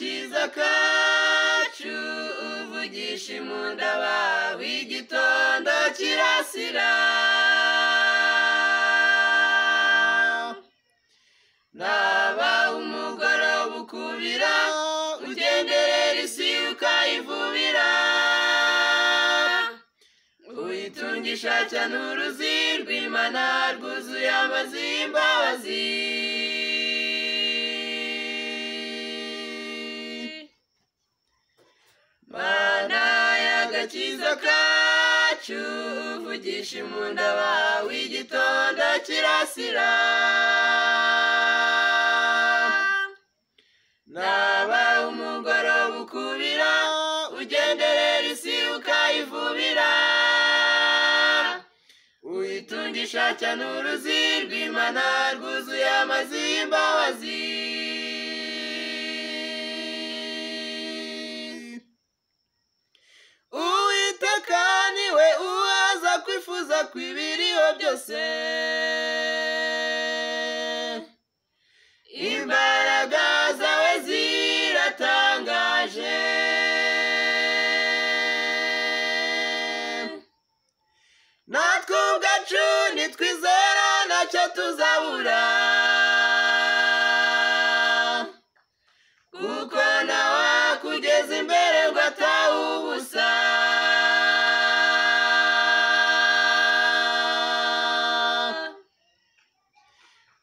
agakiza kacu uvugisha impundu abawe igitondo kirasira naba umugoroba ukubira ugenderera isi ukayivubira uyitungisha cyane uruzi rw'Imana rwuzuye amazimbabazi Mana y'agakiza kacu uvugisha impundu abawe igitondo kirasira naba umugoroba ukubira ugenderera isi ukayivubira uyitungisha cyane uruzi rw'Imana rwuzuye amazimbabazi Uwiteka niwe uhaza kwifuza kw'ibiriho byose imbaraga zawe ziratangaje natwe ubwacu nitwizera ntacyo tuzabura kuko nawe akugeza imbere ngo atahe ubusa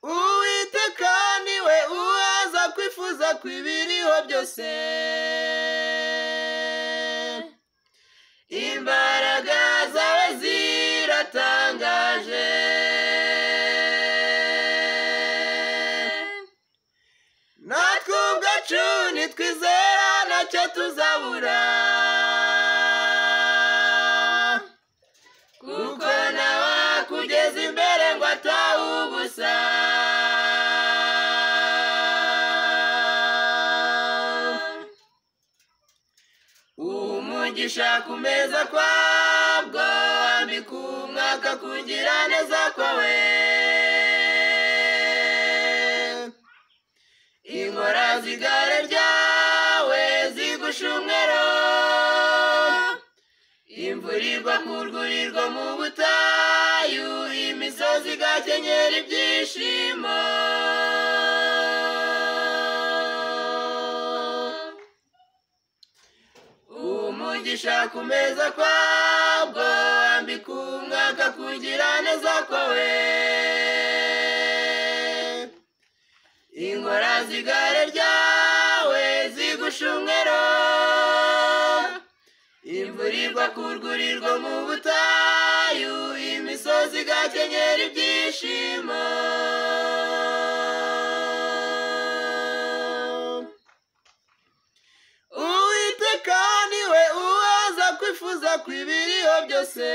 Uwiteka niwe uhaza kwifuza kw'ibiriho byose imbaraga zawe ziratangaje natwe ubwacu nitwizera ntacyo tuzabura kuko nawe akugeza imbere ngo atahe ubusa umugisha ku meza kwabwo wambika umwaka kugira neza kwawe inkora z'igare ryawe zigusha umwero imvura igwa ku rwuri rwo mu butayu imisozi igakenyera ibyishimo umugisha ku meza kwabwo wambika umwaka kugira neza kwawe inkora z'igare ryawe zigusha umwero imvura igwa ku rwuri rwo mu butayu imisozi igakenyera ibyishimo Uwiteka niwe uhaza kwifuza kw'ibiriho byose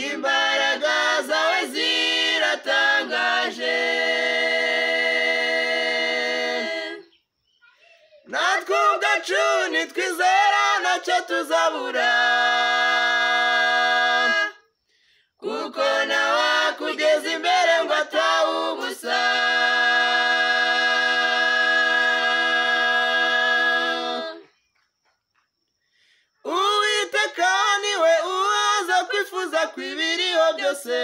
imbaraga zawe ziratangaje natwe ubwacu nitwizera ntacyo tuzabura kuko nawe akugeza imbere ngo atahe ubusa Uwiteka niwe uhaza kwifuza kw'ibiriho byose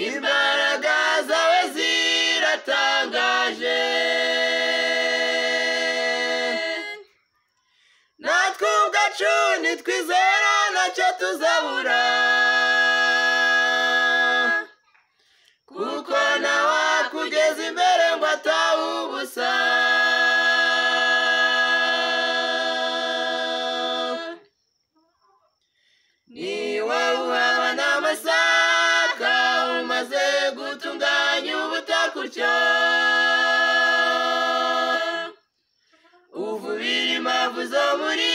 imbaraga zawe ziratangaje natwe ubwacu nitwizera ntacyo tuzabura kuko nawe akugeza imbere ngo atahe ubusa niwe uhaba n'amasaka umaze gutunganya ubutaka utyo uvubira impavu zo muri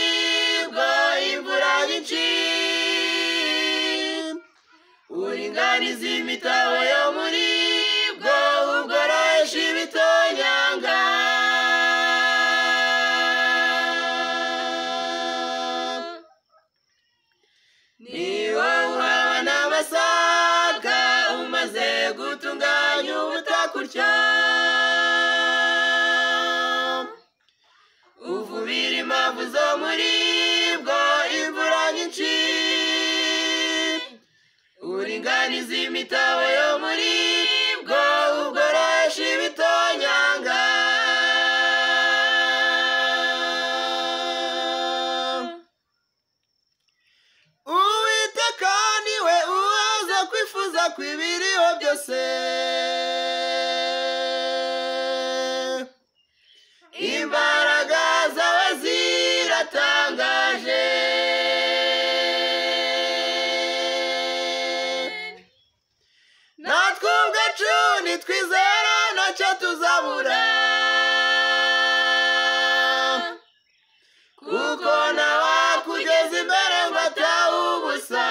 bwo imvura nyinshi uringaniza imitabo yo muri bwo ugororesha ibitonyanga niwe uhaba n'amasaka umaze gutunganya inzovu zo muri bwo imvura nyinshi uringaniza imitabo yo muri bwo ugororesha ibitonyanga Uwiteka niwe uhaza kwifuza kw'ibiriho byose imbaraga zawe ziratangaje natwe ubwacu nitwizera ntacyo tuzabura kuko ntawakugeza imbere ngo atahe ubusa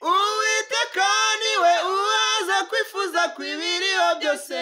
Uwiteka niwe uhaza kwifuza kw'ibiriho byose